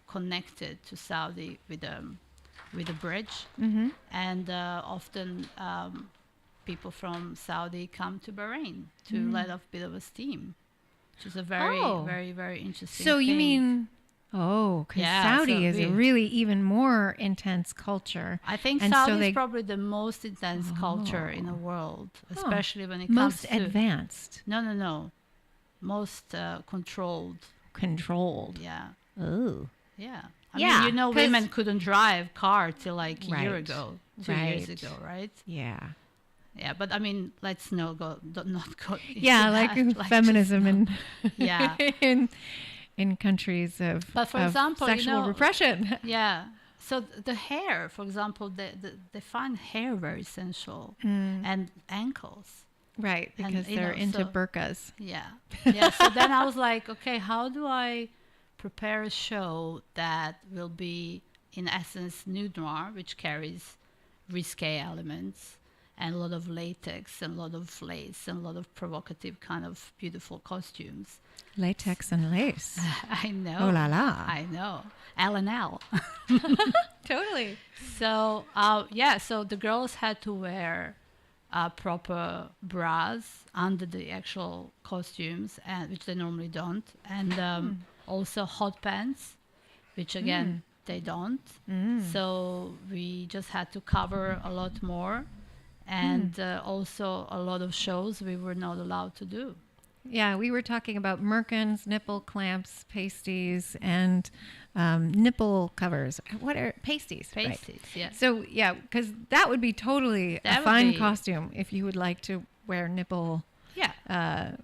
connected to Saudi with a bridge, and often people from Saudi come to Bahrain to let off a bit of a steam, which is a very, very, very interesting So thing. you mean, because Saudi is a really even more intense culture. I think and Saudi so is probably the most intense culture in the world, especially when it comes most to... advanced. No. Most controlled. Controlled. Yeah. Oh. Yeah. I mean, you know, women couldn't drive car till like a year ago, 2 years ago, right? Yeah. Yeah, but I mean, let's not go. Yeah, like feminism and yeah, in countries of, but for example, sexual repression. Yeah. So the hair, for example, they find hair very sensual, and ankles. Right, because they're into burqas. Yeah. Yeah. So then I was like, okay, how do I prepare a show that will be, in essence, nude noir, which carries risque elements and a lot of latex and a lot of lace and a lot of provocative kind of beautiful costumes. Latex and lace. I know. Oh la la. I know. L&L. Totally. So, so the girls had to wear proper bras under the actual costumes, and which they normally don't. And also hot pants, which again, they don't. So we just had to cover a lot more. And also a lot of shows we were not allowed to do. Yeah, we were talking about merkins, nipple clamps, pasties, and nipple covers. What are pasties? Pasties, right. Yeah. So, yeah, because that would be totally a fine costume if you would like to wear nipple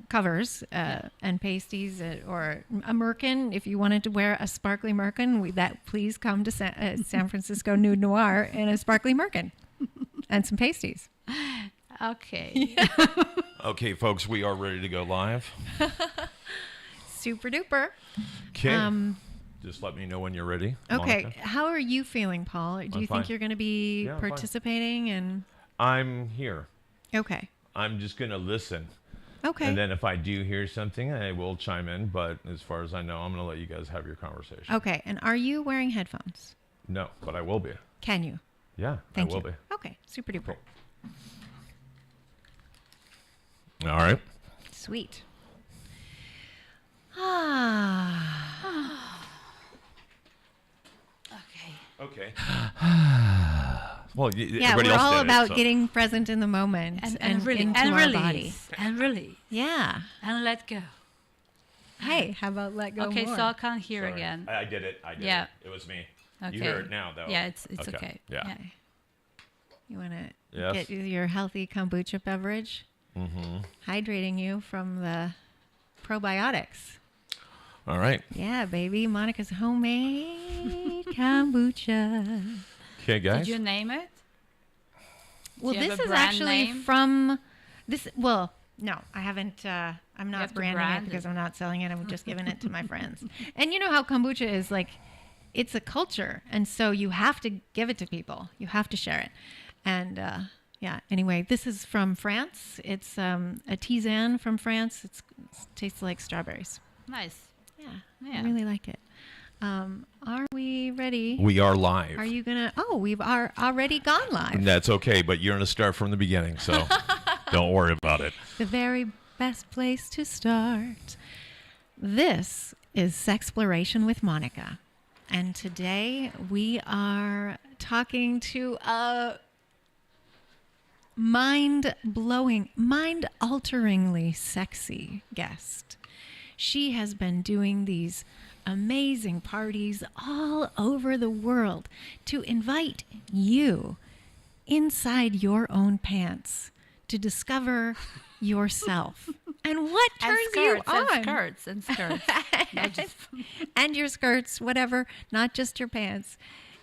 covers and pasties, or a merkin. If you wanted to wear a sparkly merkin, please come to San Francisco Nude Noir in a sparkly merkin. And some pasties. Okay. Okay, folks, we are ready to go live. Super duper. Okay. Just let me know when you're ready. Okay. Monika. How are you feeling, Paul? Do you think you're going to be participating? And I'm here. Okay. I'm just going to listen. Okay. And then if I do hear something, I will chime in. But as far as I know, I'm going to let you guys have your conversation. Okay. And are you wearing headphones? No, but I will be. Can you? Yeah, I will be. Okay, super duper. Cool. All right. Sweet. Okay. Well, yeah, everybody we're else all did about it, so. getting present in the moment and really, into and our release, body. And release. Yeah. And let go. Hey, how about let go Okay, more? so I can't hear Sorry. again. I did it. I did Yeah. it. It was me. Okay. You hear it now, though. Yeah, it's okay. Yeah. You want to Yes. get your healthy kombucha beverage? Mm-hmm. Hydrating you from the probiotics. All right. Yeah, baby. Monica's homemade kombucha. Okay, guys. Did you name it? Well, Do you this have a is brand actually name? from this. Well, no, I haven't. I'm not have to branding brand it because it. I'm not selling it. I'm just giving it to my friends. And you know how kombucha is like, it's a culture. And so you have to give it to people. You have to share it. And yeah, anyway, this is from France. It's a tisane from France. It tastes like strawberries. Nice. Yeah, I really like it. Are we ready? We are live. Are you gonna? Oh, we've already gone live. That's okay, but you're going to start from the beginning, so don't worry about it. The very best place to start. This is Sexploration with Monika. And today we are talking to a mind-blowing, mind-alteringly sexy guest. She has been doing these amazing parties all over the world to invite you inside your own pants to discover yourself. And what turns you on? And skirts. Not just... And your skirts, whatever, not just your pants.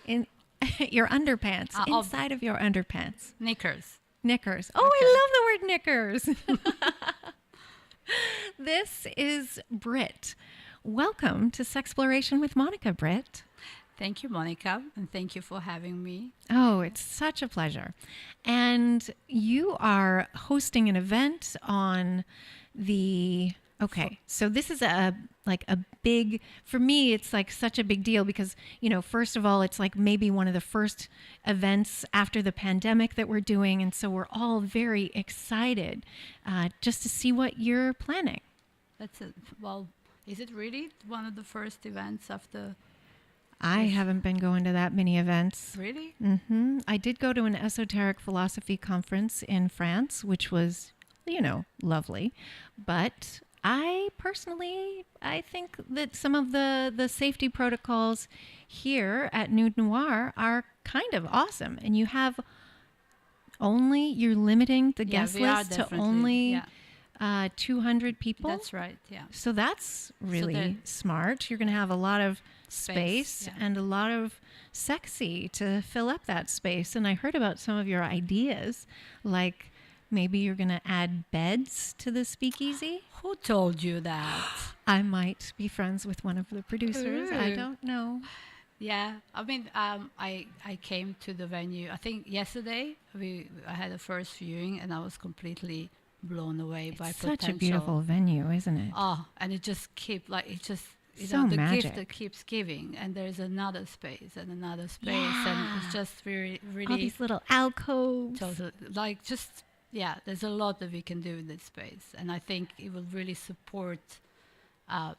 In your underpants, inside of your underpants. Knickers. Knickers. Oh, okay. I love the word knickers. This is Britt. Welcome to Sexploration with Monika, Britt. Thank you, Monika, and thank you for having me. Oh, it's such a pleasure. And you are hosting an event on the... Okay, so this is like a big, for me, it's like such a big deal because, you know, first of all, it's like maybe one of the first events after the pandemic that we're doing. And so we're all very excited just to see what you're planning. That's it. Well, is it really one of the first events after? I haven't been going to that many events. Really? I did go to an esoteric philosophy conference in France, which was, you know, lovely. But I personally, I think that some of the safety protocols here at Nude Noir are kind of awesome. And you have only, you're limiting the guest list to only 200 people. That's right, yeah. So that's really smart. You're going to have a lot of space and a lot of sexy to fill up that space. And I heard about some of your ideas, like maybe you're going to add beds to the speakeasy. Who told you that? I might be friends with one of the producers. I don't know. Yeah, I mean, I came to the venue. I think yesterday I had a first viewing, and I was completely blown away by potential. Such a beautiful venue, isn't it? Oh, and it just keeps like it just so the magic. gift that keeps giving, and there's another space and another space, and it's just really all these little alcoves. Totally, like just there's a lot that we can do in this space, and I think it will really support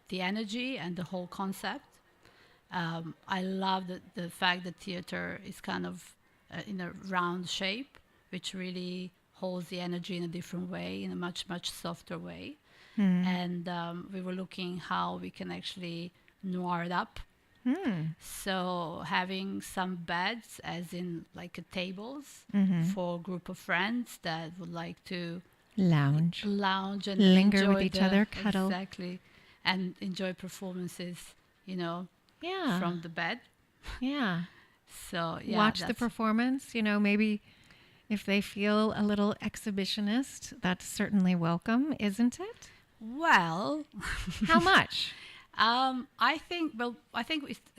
the energy and the whole concept. I love the fact that theater is kind of in a round shape, which really holds the energy in a different way, in a much softer way. And we were looking how we can actually noir it up. So having some beds, as in like tables for a group of friends that would like to lounge and linger enjoy with each other, cuddle. Exactly, and enjoy performances, you know, Yeah. from the bed. Yeah. So Watch the performance, you know, maybe if they feel a little exhibitionist, that's certainly welcome, isn't it? Well, how much? I think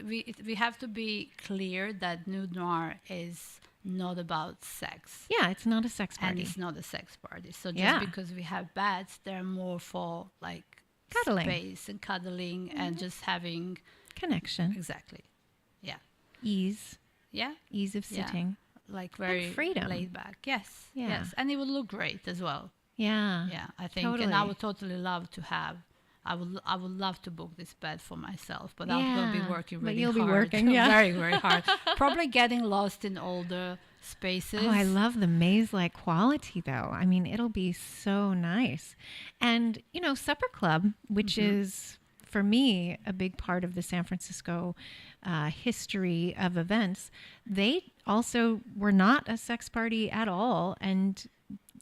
we have to be clear that Nude Noir is not about sex. Yeah, it's not a sex party. And it's not a sex party. So just because we have beds, they're more for like cuddling. Space and cuddling and just having connection. Exactly. Yeah. Ease. Yeah. Ease of sitting. Like very freedom. Laid back. Yes. Yeah. Yes. And it would look great as well. Yeah. Yeah. I think totally. And I would totally love to have I would love to book this bed for myself, but I'm going to be working really hard. But you'll be working, very, very hard. Probably getting lost in all the spaces. Oh, I love the maze-like quality, though. I mean, it'll be so nice. And, you know, Supper Club, which is, for me, a big part of the San Francisco history of events, they also were not a sex party at all, and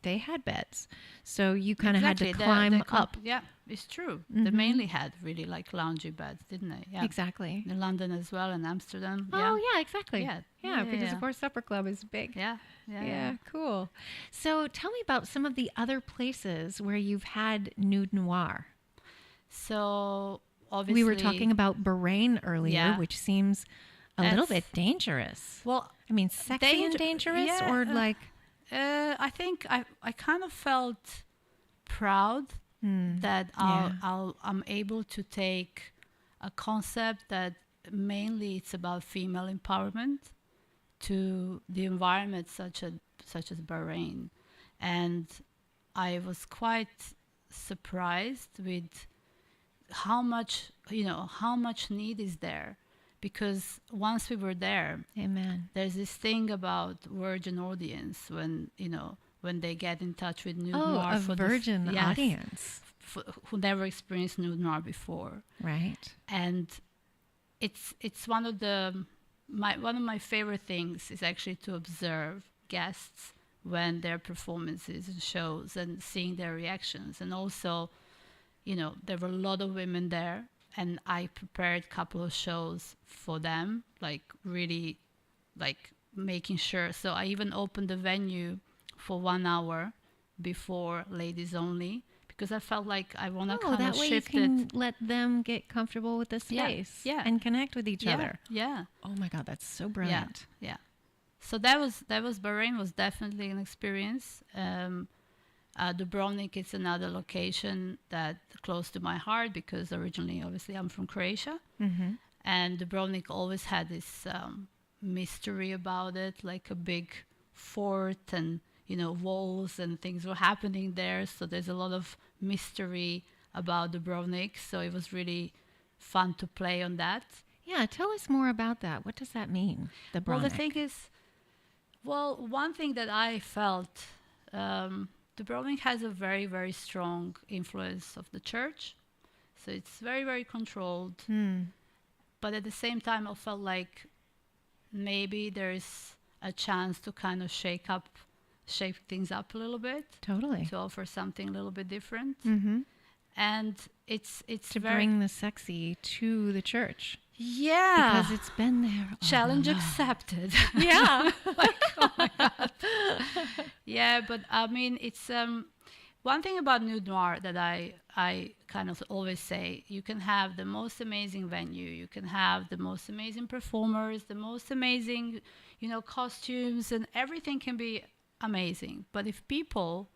they had beds. So you kind of had to climb up. Yeah, it's true. They mainly had really like loungy beds, didn't they? Yeah. Exactly. In London as well, and Amsterdam. Oh, yeah, exactly. Yeah, because of course Supper Club is big. Yeah, cool. So tell me about some of the other places where you've had Nude Noir. So obviously... We were talking about Bahrain earlier, which seems a little bit dangerous. Well, I mean, sexy and dangerous or like... I think I kind of felt proud that I'm able to take a concept that mainly it's about female empowerment to the environment such as Bahrain, and I was quite surprised with how much need is there. Because once we were there, Amen. There's this thing about virgin audience when they get in touch with Nude Noir. A virgin audience. Who never experienced Nude Noir before. Right. And it's one of my favorite things is actually to observe guests when their performances and shows and seeing their reactions. And also, there were a lot of women there. And I prepared a couple of shows for them, like really, like making sure. So I even opened the venue for 1 hour before ladies only, because I felt like I want to kind of shift it. That way you can let them get comfortable with the space and connect with each other. Yeah. Oh my God, that's so brilliant. Yeah. So that was Bahrain was definitely an experience. Dubrovnik is another location that close to my heart because originally, obviously, I'm from Croatia. Mm-hmm. And Dubrovnik always had this mystery about it, like a big fort and, walls and things were happening there. So there's a lot of mystery about Dubrovnik. So it was really fun to play on that. Yeah, tell us more about that. What does that mean, the Well, the Dubrovnik? thing is, one thing that I felt, Dubrovnik has a very, very strong influence of the church. So it's very, very controlled. But at the same time, I felt like maybe there's a chance to kind of shake things up a little bit, Totally. to offer something a little bit different. Mm-hmm. And it's To very, bring the sexy to the church. yeah, Because it's been there. all challenge along. accepted. Yeah. Yeah, but I mean, it's one thing about Nude Noir that I kind of always say: you can have the most amazing venue, you can have the most amazing performers, the most amazing, costumes, and everything can be amazing. But if people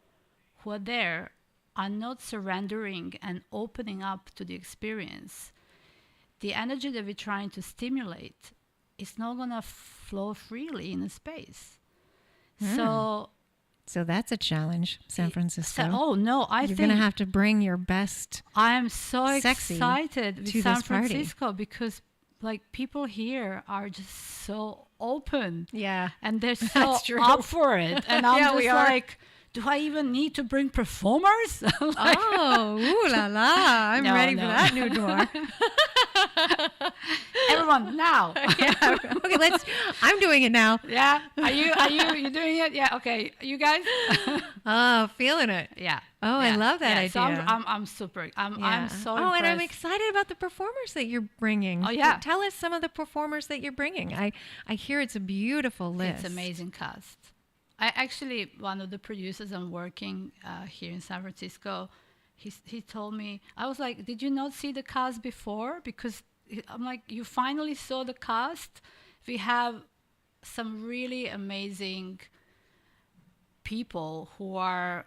who are there are not surrendering and opening up to the experience, the energy that we're trying to stimulate is not going to flow freely in a space. So that's a challenge, San Francisco. Oh no, I You're think going to have to bring your best. I am so sexy excited with to San this party. Francisco because people here are just so open Yeah. and they're so That's true. up for it. And I'm Yeah, we just are. like, do I even need to bring performers? Oh, ooh la la. I'm No, ready no. for that Nude Noir. Everyone now. Yeah. Okay, I'm doing it now. Yeah. Are you doing it? Yeah. Okay. You guys? Oh, feeling it. Yeah. Oh, I Yeah. love that Yeah, so idea. I'm super. I'm so Oh, and I'm impressed. excited about the performers that you're bringing. Oh, yeah. Tell us some of the performers that you're bringing. I hear it's a beautiful list. It's amazing cast. I actually, one of the producers I'm working here in San Francisco, he told me, I was like, did you not see the cast before? Because I'm like, you finally saw the cast. We have some really amazing people who are,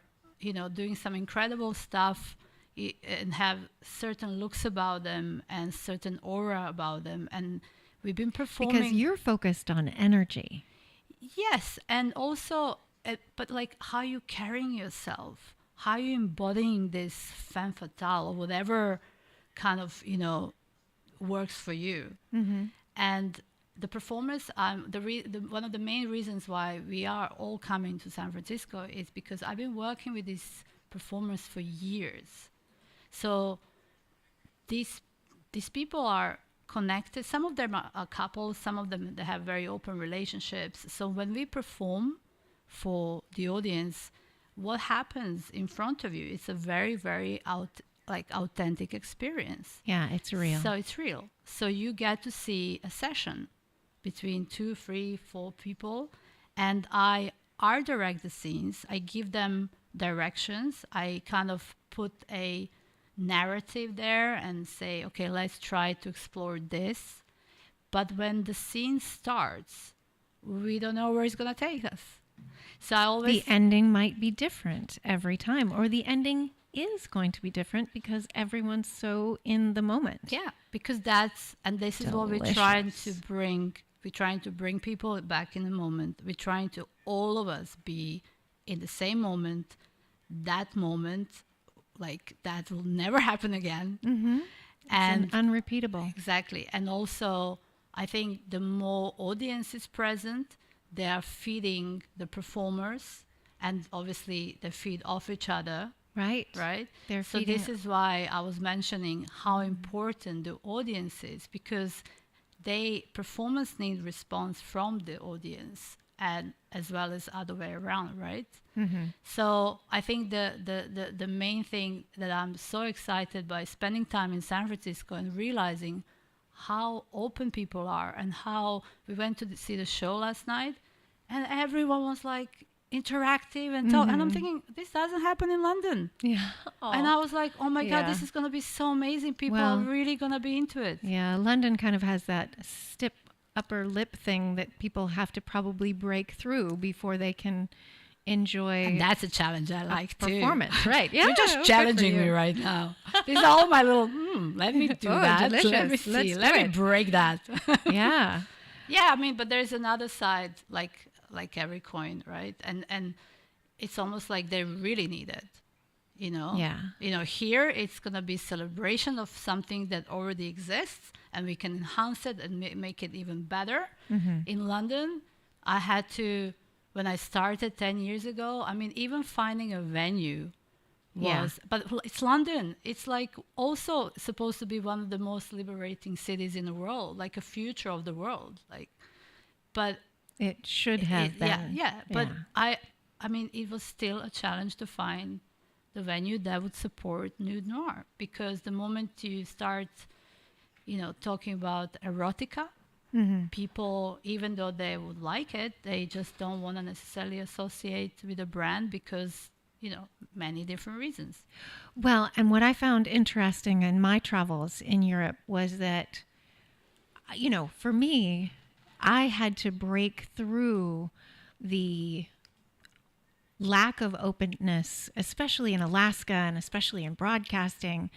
doing some incredible stuff and have certain looks about them and certain aura about them. And we've been performing. Because you're focused on energy. Yes, and also, but like how you carrying yourself, how you embodying this femme fatale or whatever kind of works for you. Mm-hmm. And the performers, one of the main reasons why we are all coming to San Francisco is because I've been working with these performers for years. So these people are connected. Some of them are couples, some of them they have very open relationships. So when we perform for the audience, what happens in front of you, it's a very, very authentic experience. Yeah, it's real. So it's real. So you get to see a session between 2, 3, 4 people, and I art direct the scenes. I give them directions. I kind of put a narrative there and say, okay, let's try to explore this. But when the scene starts, we don't know where it's going to take us. So I always... The ending might be different every time, or the ending is going to be different because everyone's so in the moment. Yeah, because this is what we're trying to bring. We're trying to bring people back in the moment. We're trying to all of us be in the same moment, that moment, like that will never happen again. Mm-hmm. And it's unrepeatable. Exactly. And also, I think the more audience is present, they are feeding the performers, and obviously they feed off each other. Right. So this is why I was mentioning how important the audience is, because performers need response from the audience, and as well as other way around, right? Mm-hmm. So I think the main thing that I'm so excited by spending time in San Francisco and realizing how open people are, and how we went to see the show last night, and everyone was like interactive and talk, and I'm thinking, this doesn't happen in London. Yeah. And I was like, oh my God, Yeah. this is going to be so amazing. People are really going to be into it. Yeah, London kind of has that stiff upper lip thing that people have to probably break through before they can enjoy And that's a challenge I like too. performance, right? Yeah, You're just challenging me right now. These are all my little, let me do that. Delicious. Let me see. Let's Let do me it. break that. Yeah. Yeah, I mean, but there's another side, like every coin, right? And it's almost like they really need it, you know? Yeah. You know, here it's going to be celebration of something that already exists, and we can enhance it and make it even better. In London, I had to, when I started 10 years ago, I mean, even finding a venue was, but it's London. It's like also supposed to be one of the most liberating cities in the world, like a future of the world. Like, but It should have been. yeah. But I mean, it was still a challenge to find the venue that would support Nude Noir, because the moment you start, you know, talking about erotica, people, even though they would like it, they just don't want to necessarily associate with a brand because, you know, many different reasons. Well, and what I found interesting in my travels in Europe was that, you know, for me, I had to break through the lack of openness, especially in Alaska and especially in broadcasting,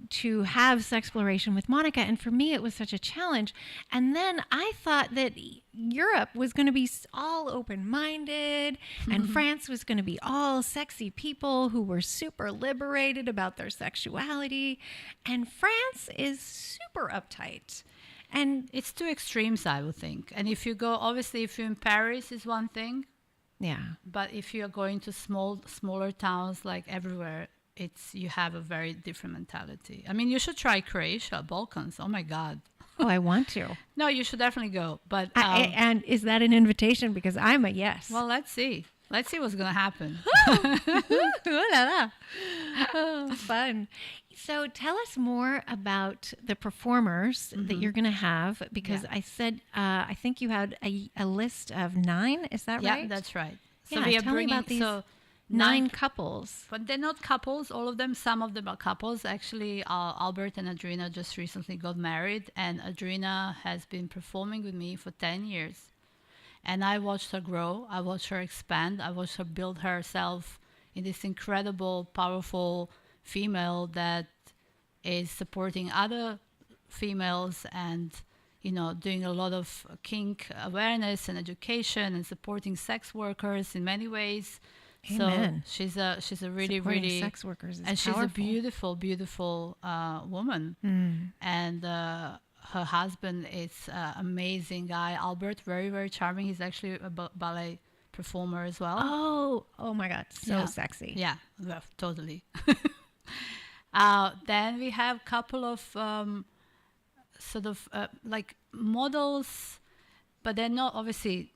to have Sexploration with Monika. And for me, it was such a challenge. And then I thought that Europe was going to be all open-minded and France was going to be all sexy people who were super liberated about their sexuality. And France is super uptight. And It's two extremes, I would think. And if you go, obviously, if you're in Paris, is one thing. yeah, But if you're going to smaller towns, like everywhere, you have a very different mentality. I mean, you should try Croatia, Balkans. Oh my God. oh, I want to. No, you should definitely go. But And is that an invitation? Because I'm a yes. well, let's see. Let's see what's gonna happen. Ooh la la. Oh, fun. So tell us more about the performers that you're going to have, because Yeah. I said, I think you had a list of 9. Is that Yeah, right? that's right. So Yeah, we are tell me bringing about these 9 nine, couples. but they're not couples. All of them. Some of them are couples. Actually, Albert and Adrina just recently got married, and Adrina has been performing with me for 10 years. And I watched her grow. I watched her expand. I watched her build herself in this incredible, powerful female that is supporting other females and, you know, doing a lot of kink awareness and education and supporting sex workers in many ways. Amen. So she's a really, Supporting really, sex workers is and she's a powerful. beautiful, beautiful woman. And her husband is amazing guy, Albert, very, very charming. He's actually a ballet performer as well. Oh my God. So Yeah. sexy. Yeah, well, totally. Then we have a couple of sort of like models, but they're not obviously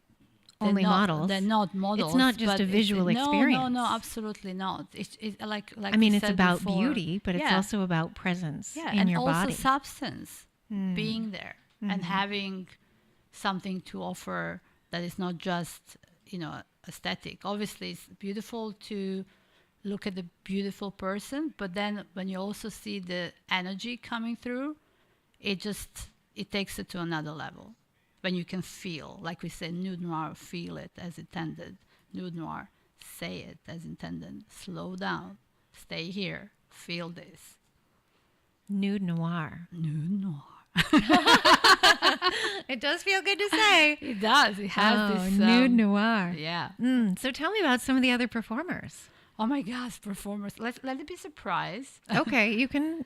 Only models. They're not models. It's not just but a visual No, experience. no, absolutely not. It's like I mean, we it's said about before. beauty, but it's Yeah. also about presence Yeah, in and your also body. substance, being there and having something to offer that is not just, you know, aesthetic. Obviously, it's beautiful to look at the beautiful person, but then when you also see the energy coming through, it takes it to another level. When you can feel, like we say, Nude Noir, feel it as intended. Nude Noir, say it as intended. Slow down, stay here, feel this. Nude Noir. Nude Noir. It does feel good to say. It does. It has this Nude Noir. Yeah. So tell me about some of the other performers. Oh my gosh, performers. Let it be surprised. Okay, you can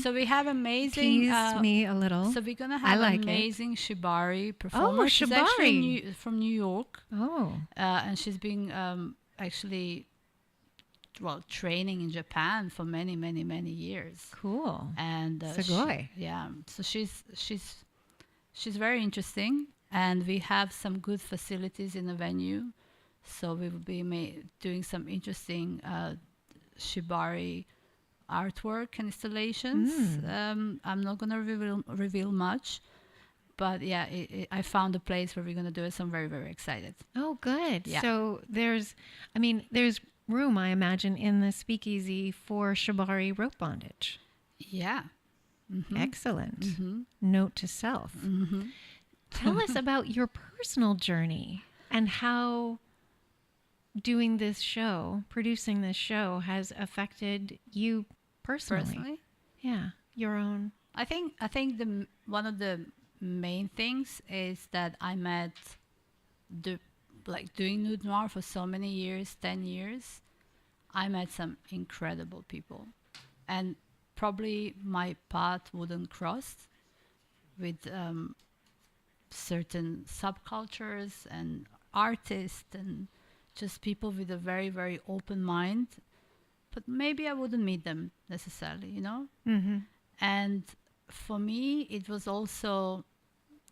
So we have amazing. tease me a little. So we're gonna I have like it. amazing shibari performer. She's shibari. actually from New York, Oh, and she's been actually, well, training in Japan for many, many, many years. cool. And Sugoi. yeah, so she's very interesting, and we have some good facilities in the venue. So we will be doing some interesting shibari artwork and installations. I'm not going to reveal much, but yeah, I found a place where we're going to do it. So I'm very, very excited. Oh, good. Yeah. So there's room, I imagine, in the Speakeasy for shibari rope bondage. Yeah. Excellent. Note to self. Tell us about your personal journey and how doing this show, producing this show, has affected you personally? Personally, Yeah, your own. I think one of the main things is that I met the like doing Nude Noir for so many years, 10 years. I met some incredible people, and probably my path wouldn't cross with certain subcultures and artists and just people with a very, very open mind. But maybe I wouldn't meet them necessarily, you know? Mm-hmm. And for me, it was also,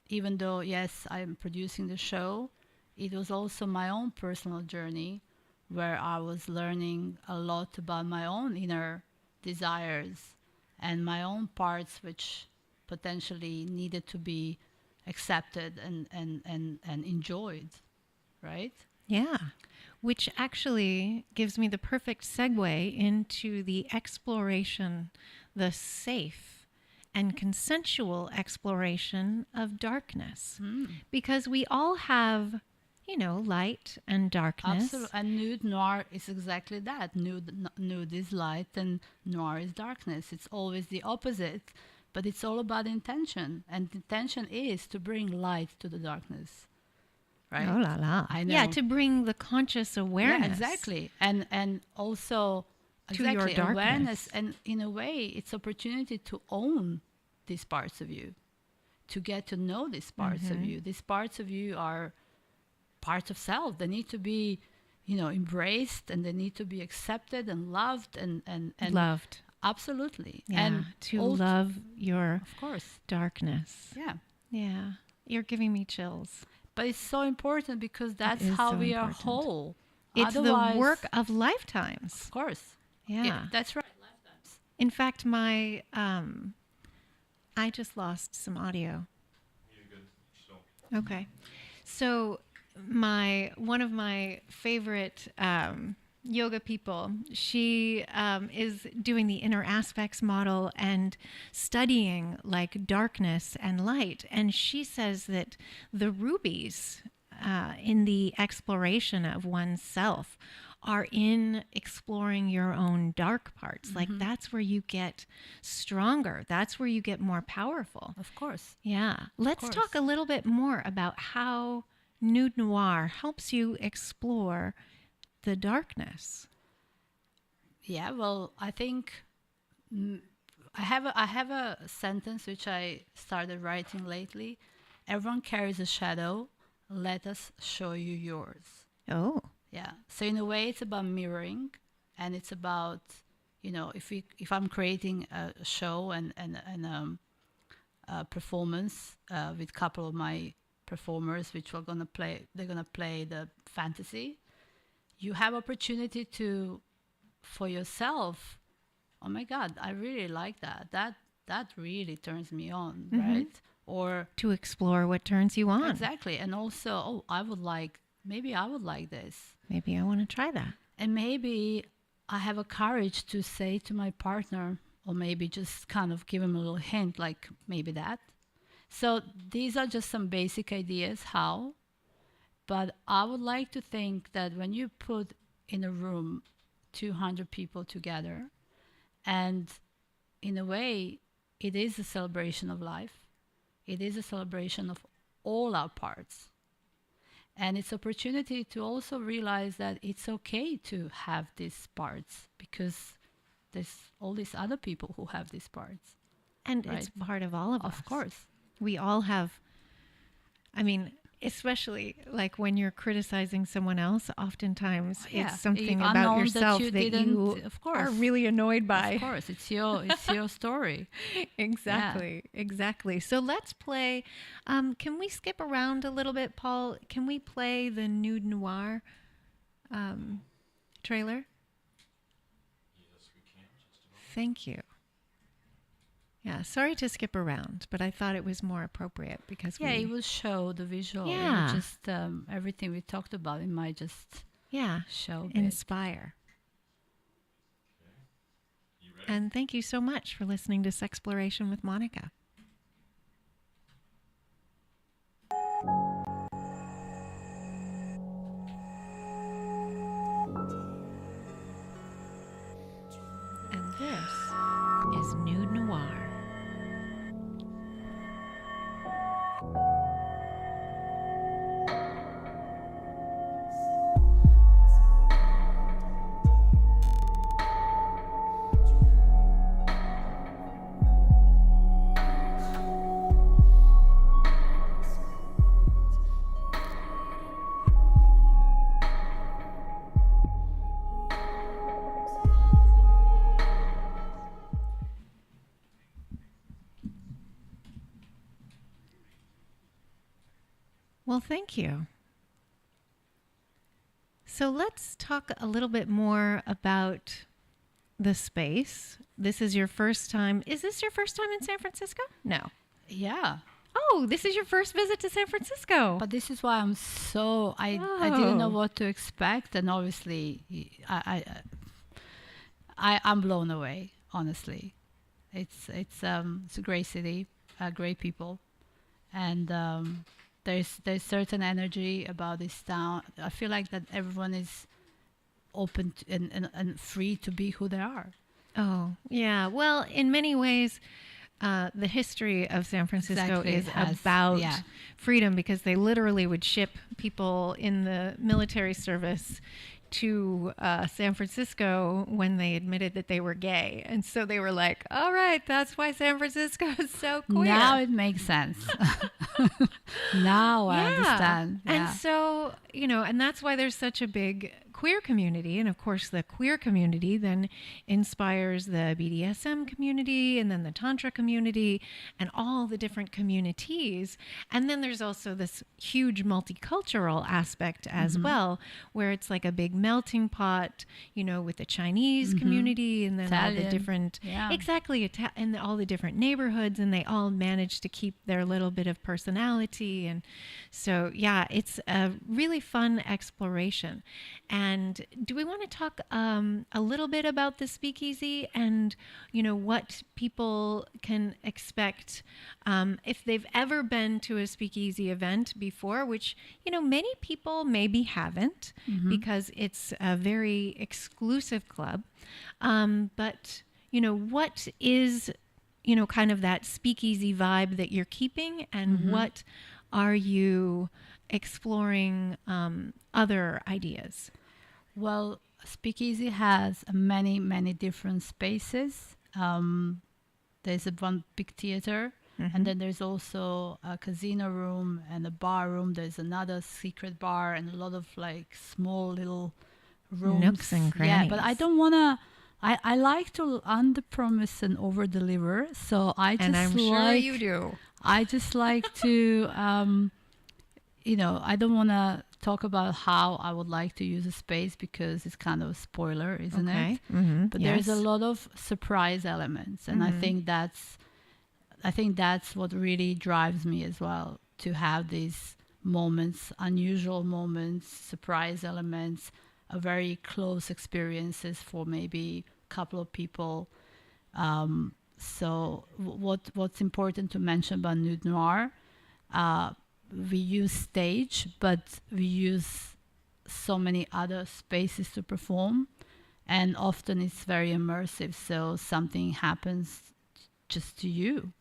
even though, yes, I'm producing the show, it was also my own personal journey where I was learning a lot about my own inner desires and my own parts which potentially needed to be accepted and enjoyed, right? Yeah, which actually gives me the perfect segue into the exploration, the safe and consensual exploration of darkness. Because we all have, light and darkness. Absolutely. And nude noir is exactly that. Nude is light and noir is darkness. It's always the opposite, but it's all about intention. And the intention is to bring light to the darkness. Right? Oh la la. I know. Yeah, to bring the conscious awareness. Yeah, exactly. And also To your exactly darkness. awareness, and in a way it's opportunity to own these parts of you, to get to know these parts of you. These parts of you are parts of self. They need to be, embraced, and they need to be accepted and loved and Loved. absolutely. Yeah, And to love your of course. darkness. Yeah. Yeah. You're giving me chills. But it's so important because that's is how so we are important. whole. It's Otherwise, the work of lifetimes. Of course. Yeah. That's right. In fact, my I just lost some audio. Okay. So one of my favorite yoga people, she is doing the inner aspects model and studying like darkness and light. And she says that the rubies in the exploration of oneself are in exploring your own dark parts. Like that's where you get stronger. That's where you get more powerful. Of course. Yeah. Let's course. talk a little bit more about how Nude Noir helps you explore the darkness. Yeah, well, I think I have a sentence which I started writing lately. Everyone carries a shadow. Let us show you yours. Oh. Yeah. So in a way, it's about mirroring, and it's about, if I'm creating a show and a performance with a couple of my performers, which they're gonna play the fantasy. You have opportunity to, for yourself. Oh my God, I really like that. That really turns me on, right? Or To explore what turns you on. exactly, and also, maybe I would like this. Maybe I want to try that. And maybe I have a courage to say to my partner, or maybe just kind of give him a little hint, like maybe that. So these are just some basic ideas how. But I would like to think that when you put in a room 200 people together, and in a way, it is a celebration of life. It is a celebration of all our parts. And it's opportunity to also realize that it's okay to have these parts because there's all these other people who have these parts. And Right. it's part of all of us. Of course. We all have, especially like when you're criticizing someone else, oftentimes Yeah. it's something You- about unknown yourself that you that didn't- you of course. are really annoyed by. Of course, it's your story. Exactly, exactly. So let's play. Can we skip around a little bit, Paul? Can we play the Nude Noir trailer? Yes, we can. Just a moment. Thank you. Yeah, sorry to skip around, but I thought it was more appropriate because Yeah, it will show the visual. It will Yeah. just everything we talked about. It might just yeah, show a bit. inspire. You ready? And thank you so much for listening to Sexploration with Monika. Well, thank you. So let's talk a little bit more about the space. This is your first time. Is this your first time in San Francisco? No. Yeah. Oh, this is your first visit to San Francisco. But this is why I'm so I didn't know what to expect, and obviously I'm blown away. Honestly, it's a great city, great people, and there's certain energy about this town. I feel like that everyone is open to, and free to be who they are. Oh, yeah. Well, in many ways, the history of San Francisco is about freedom, because they literally would ship people in the military service to San Francisco when they admitted that they were gay. And so they were like, all right, that's why San Francisco is so queer. Now it makes sense. Now I understand. Yeah. And so, and that's why there's such a big queer community. And of course, the queer community then inspires the BDSM community, and then the tantra community, and all the different communities. And then there's also this huge multicultural aspect as well, where it's like a big melting pot, with the Chinese community, and then Italian. all the different, and all the different neighborhoods, and they all manage to keep their little bit of personality. And so, it's a really fun exploration. And do we want to talk a little bit about the Speakeasy, and what people can expect if they've ever been to a Speakeasy event before, which many people maybe haven't, because it's a very exclusive club. But what is kind of that Speakeasy vibe that you're keeping, and what are you exploring other ideas? Well, Speakeasy has many, many different spaces. There's one big theater, and then there's also a casino room and a bar room. There's another secret bar and a lot of like small little rooms. Nooks and crannies. Yeah, but I don't want to... I like to under-promise and over-deliver, so I just and I'm sure you do. I just like to, I don't want to talk about how I would like to use a space, because it's kind of a spoiler, isn't it? But there's a lot of surprise elements, and I think that's what really drives me as well, to have these moments, unusual moments, surprise elements, a very close experiences for maybe a couple of people. So what's important to mention about Nude Noir, we use stage, but we use so many other spaces to perform, and often it's very immersive. So something happens just to you,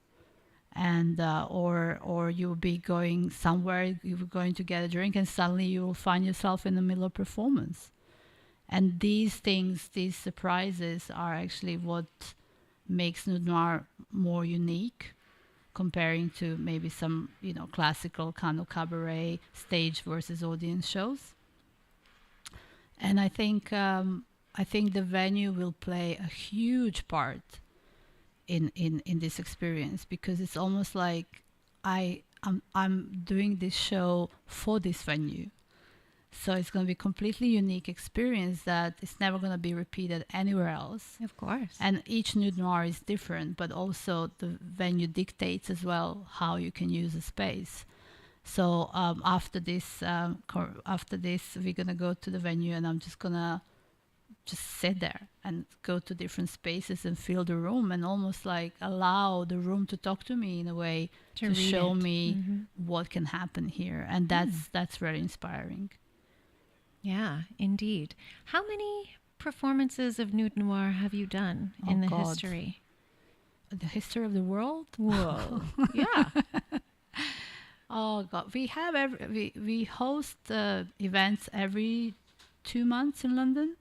and or you'll be going somewhere, you're going to get a drink, and suddenly you will find yourself in the middle of performance. And these things, these surprises, are actually what makes Nude Noir more unique, comparing to maybe some, classical kind of cabaret stage versus audience shows. And I think the venue will play a huge part in this experience, because it's almost like I'm doing this show for this venue. So it's going to be a completely unique experience that it's never going to be repeated anywhere else. Of course. And each Nude Noir is different, but also the venue dictates as well how you can use a space. So after this, we're going to go to the venue, and I'm just going to sit there and go to different spaces and feel the room, and almost like allow the room to talk to me in a way to show me what can happen here. And that's very inspiring. Yeah, indeed. How many performances of Nude Noir have you done in the history? The history of the world? Whoa. Yeah. Oh God, we have we host events every 2 months in London,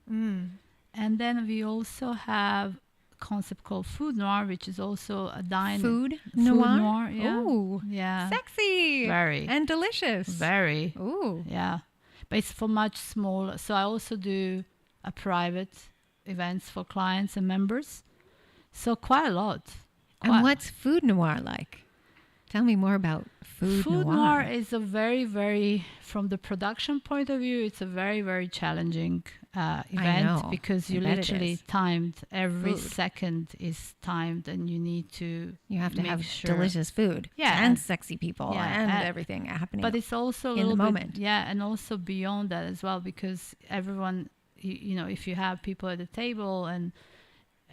and then we also have a concept called Food Noir, which is also a dine. Food noir? Yeah. Ooh, yeah. Sexy. Very. And delicious. Very. Ooh. Yeah. But it's for much smaller. So I also do a private events for clients and members. So quite a lot. And what's Food Noir like? Tell me more about Food Food Noir. Noir is a very, very, from the production point of view, it's a very, very challenging event know. because I you bet it literally is. timed. Every Food. second is timed, and you need to You have to make have sure. delicious food. Yeah, And and- sexy people yeah, and and- everything happening. But it's also a in the little bit, moment. yeah, and also beyond that as well, because everyone, you know, if you have people at the table and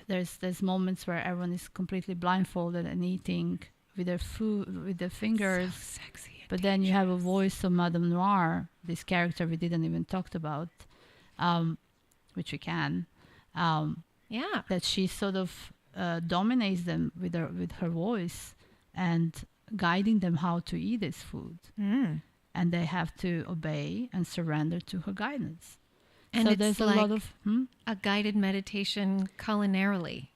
there's moments where everyone is completely blindfolded and eating with their food with their fingers. So sexy. and But then you have a voice of Madame Noir, this character we didn't even talked about, which we can, Yeah. that she sort of dominates them with her voice and guiding them how to eat this food. Mm. And they have to obey and surrender to her guidance. And so it's there's a like lot of... a guided meditation culinarily.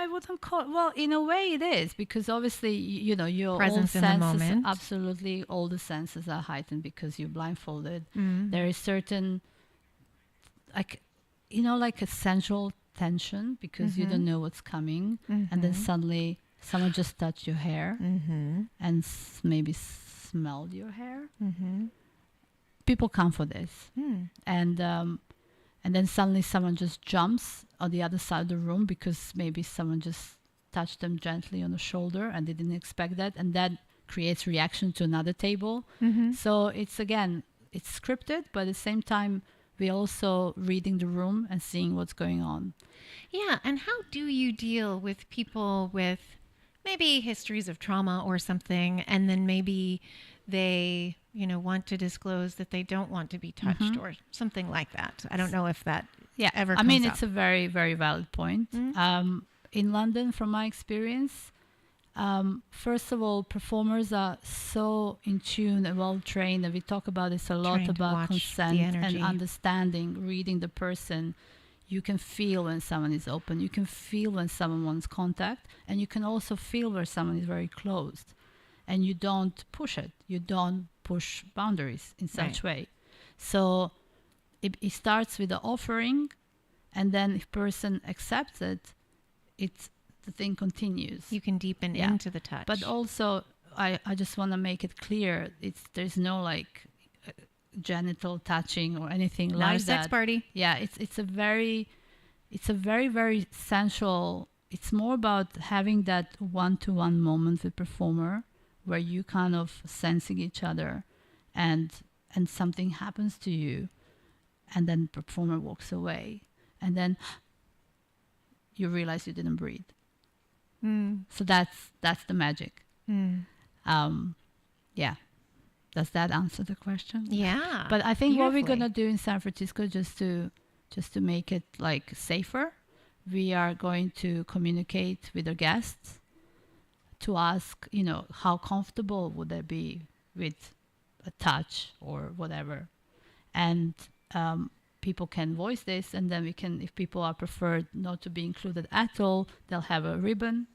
I wouldn't call well. In a way, it is because obviously, you know, your Presence all in the senses, moment. absolutely, all the senses are heightened because you're blindfolded. Mm. There is certain, like, you know, like a sensual tension because you don't know what's coming, and then suddenly someone just touched your hair Mm-hmm. and maybe smelled your hair. Mm-hmm. People come for this, Mm. and then suddenly someone just jumps on the other side of the room because maybe someone just touched them gently on the shoulder and they didn't expect that, and that creates reaction to another table. Mm-hmm. So it's scripted, but at the same time we're also reading the room and seeing what's going on. Yeah, and how do you deal with people with maybe histories of trauma or something, and then maybe they, you know, want to disclose that they don't want to be touched or something like that? I don't know if that ever I comes mean, up. it's a very, very valid point. In London, from my experience, first of all, performers are so in tune and well trained, and we talk about this a lot Trained to about watch the consent and energy. understanding, reading the person. You can feel when someone is open. You can feel when someone wants contact, and you can also feel where someone is very closed, and you don't push it. You don't push boundaries in such way. So it starts with the offering, and then if person accepts it, the thing continues. You can deepen Yeah. into the touch. But also, I just want to make it clear, there's no like genital touching or anything not like a sex that. party. Yeah, it's a very very sensual. It's more about having that one-to-one moment with performer where you kind of sensing each other, and something happens to you, and then performer walks away, and then you realize you didn't breathe. Mm. So that's the magic. Mm. Yeah. Does that answer the question? Yeah. But I think what we're beautifully. gonna do in San Francisco, just to make it like safer, we are going to communicate with the guests to ask, you know, how comfortable would they be with a touch or whatever, and people can voice this, and then we can, if people are preferred not to be included at all, they'll have a ribbon.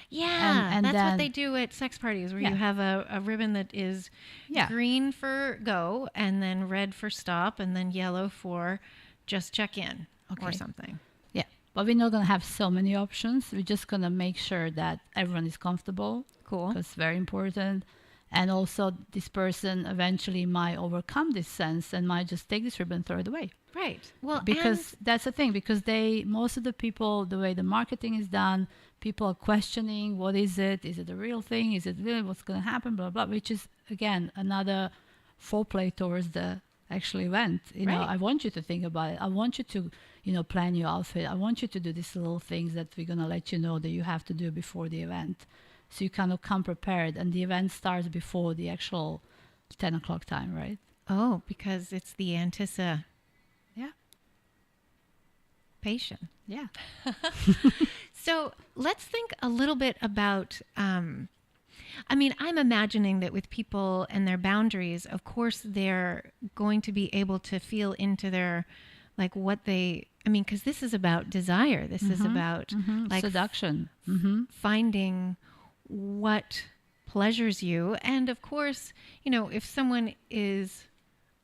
Yeah, and that's then- what they do at sex parties, where Yeah. you have a ribbon that is Yeah. green for go, and then red for stop, and then yellow for just check in or Okay. something. Yeah, but we're not gonna have so many options. We're just gonna make sure that everyone is comfortable. Cool. Because very important. And also, this person eventually might overcome this sense and might just take this ribbon and throw it away. Right. Well, Because that's the thing, because most of the people, the way the marketing is done, people are questioning, what is it? Is it a real thing? Is it really what's going to happen? Blah, blah, which is, again, another foreplay towards the actual event. You know, Right. I want you to think about it. I want you to, you know, plan your outfit. I want you to do these little things that we're going to let you know that you have to do before the event. So you kind of come prepared, and the event starts before the actual 10 o'clock time, right? oh, because it's the anticipation. Yeah. Yeah. So let's think a little bit about, I mean, I'm imagining that with people and their boundaries, of course, they're going to be able to feel into their, like what they, I mean, because this is about desire. This is about like Seduction. finding what pleasures you. And of course, you know, if someone is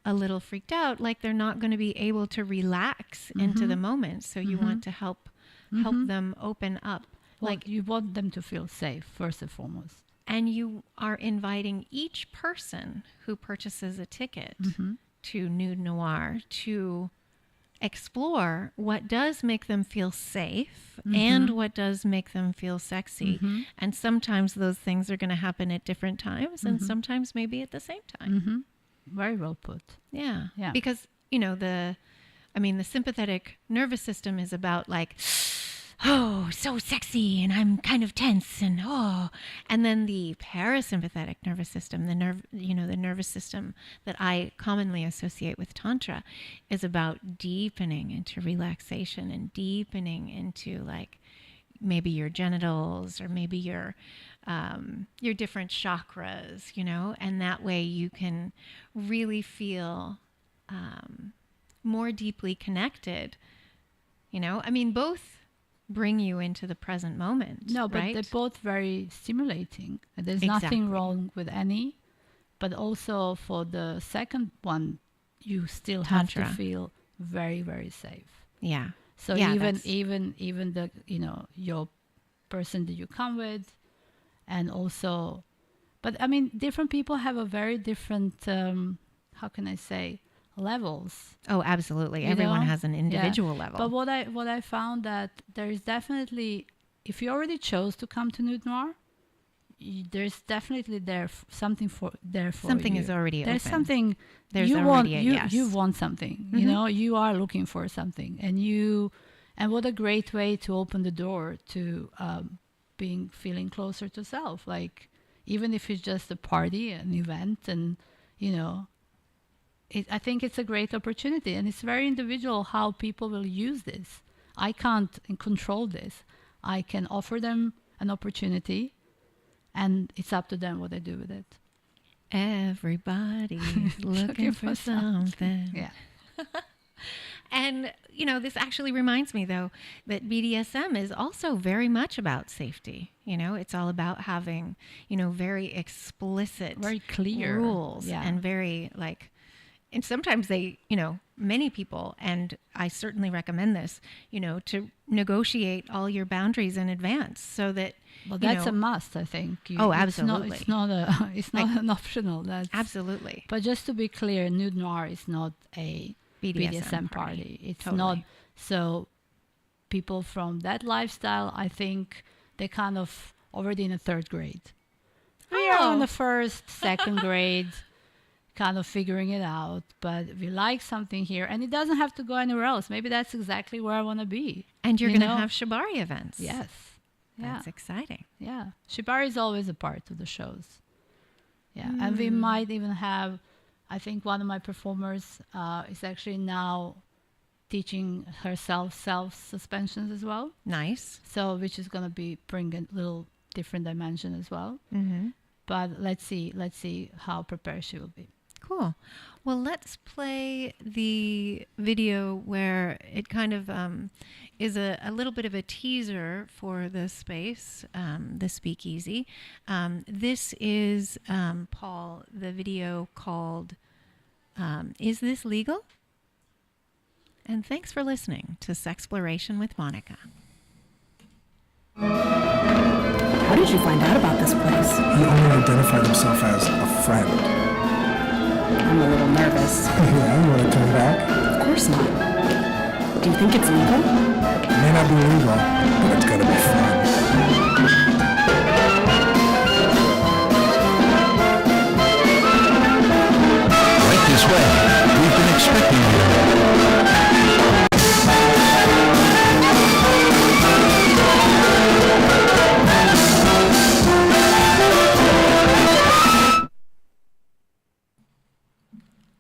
a little freaked out, like they're not going to be able to relax into the moment. So you want to help them open up. Like Like, you want them to feel safe first and foremost. And you are inviting each person who purchases a ticket to Nude Noir to explore what does make them feel safe and what does make them feel sexy. And sometimes those things are going to happen at different times and sometimes maybe at the same time. Very well put. Yeah. Yeah. Because, you know, the sympathetic nervous system is about like, oh, so sexy, and I'm kind of tense, and and then the parasympathetic nervous system, the nervous system that I commonly associate with tantra, is about deepening into relaxation and deepening into like maybe your genitals or maybe your different chakras, you know, and that way you can really feel more deeply connected. You know, I mean, both bring you into the present moment. No, but right? they're both very stimulating. There's Exactly. nothing wrong with any, but also for the second one, you still Tantra. have to feel very, very safe. Yeah. So Yeah, even the, you know, your person that you come with, and also, but I mean, different people have a very different, how can I say, levels. Oh, absolutely. You Everyone know? has an individual level. But what I found that there is definitely, if you already chose to come to Nude Noir, there's definitely something for something you. is already There's open. something There's you already want. a You yes. you want something. You know, you are looking for something, and what a great way to open the door to feeling closer to self. Like, even if it's just a party, an event, and you know. I think it's a great opportunity, and it's very individual how people will use this. I can't control this. I can offer them an opportunity, and it's up to them what they do with it. Everybody's looking for something. Yeah. And, you know, this actually reminds me, though, that BDSM is also very much about safety. You know, it's all about having, you know, very explicit, Very clear rules and very like, and sometimes they, you know, many people, and I certainly recommend this, you know, to negotiate all your boundaries in advance so that, Well, that's a must, I think. Absolutely. It's not an optional. That's absolutely. But just to be clear, Nude Noir is not a BDSM party. It's Totally. not. So people from that lifestyle, I think they're kind of already in the third grade. We are in the first, second grade, kind of figuring it out. But we like something here, and it doesn't have to go anywhere else. Maybe that's exactly where I want to be. And you're going to have shibari events. Yes. That's exciting. Yeah. Shibari is always a part of the shows. Yeah. And we might even have, I think one of my performers is actually now teaching herself self-suspensions as well. Nice. So, which is going to bring a little different dimension as well. Mm-hmm. But let's see how prepared she will be. Cool. Well, let's play the video where it kind of is a little bit of a teaser for the space, the Speakeasy. This is, Paul, the video called Is This Legal? And thanks for listening to Sexploration with Monika. How did you find out about this place? He only identified himself as a friend. I'm a little nervous. Yeah, you want to come back? Of course not. Do you think it's legal? It may not be legal, but it's gonna be fun. Right this way. We've been expecting you.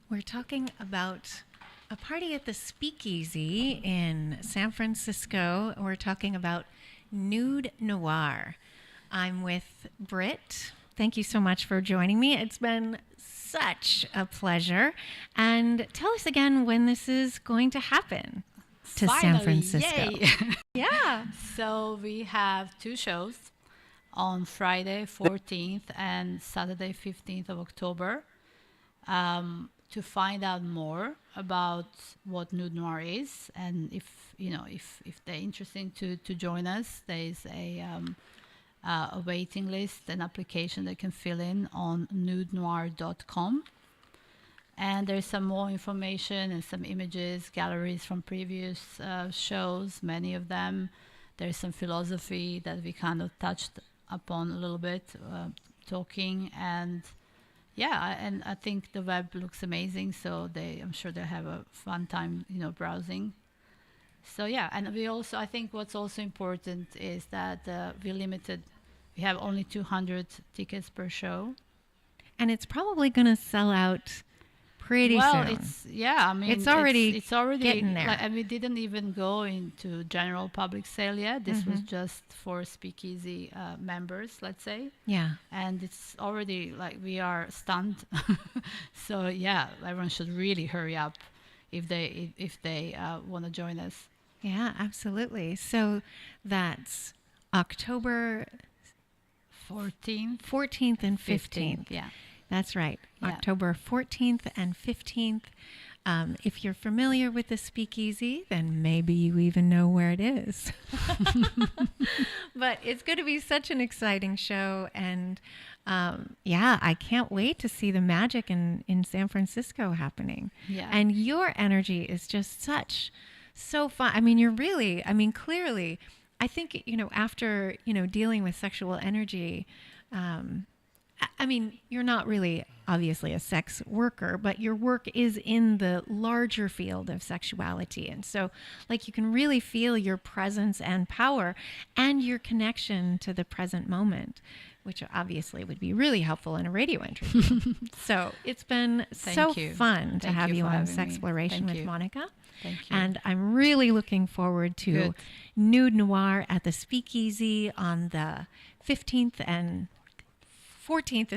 We're talking about a party at the Speakeasy in San Francisco. We're talking about Nude Noir. I'm with Britt. Thank you so much for joining me. It's been such a pleasure. And tell us again when this is going to happen to San Finally, Francisco. yay. Yeah. So we have 2 shows on Friday 14th and Saturday 15th of October. To find out more about what Nude Noir is, and if they're interested to join us, there is a a waiting list, an application they can fill in on nudenoir.com. And there's some more information and some images, galleries from previous shows, many of them. There's some philosophy that we kind of touched upon a little bit, talking. And yeah, and I think the web looks amazing. So I'm sure they have a fun time, browsing. So yeah, and we also, I think what's also important is that we have only 200 tickets per show. And it's probably going to sell out pretty soon. It's already getting there. And we didn't even go into general public sale yet. This was just for Speakeasy members, let's say. Yeah. And it's already we are stunned. So yeah, everyone should really hurry up if they want to join us. Yeah, absolutely. So that's October 14th and 15th. Yeah. That's right. Yeah. October 14th and 15th. If you're familiar with the Speakeasy, then maybe you even know where it is. But it's going to be such an exciting show. And I can't wait to see the magic in San Francisco happening. Yeah. And your energy is just so fun. I mean, clearly, I think, after, dealing with sexual energy, you're not really obviously a sex worker, but your work is in the larger field of sexuality. And so you can really feel your presence and power and your connection to the present moment, which obviously would be really helpful in a radio interview. So it's been fun to have you on Sexploration with Monika. Thank you. And I'm really looking forward to Nude Noir at the Speakeasy on the 15th and 14th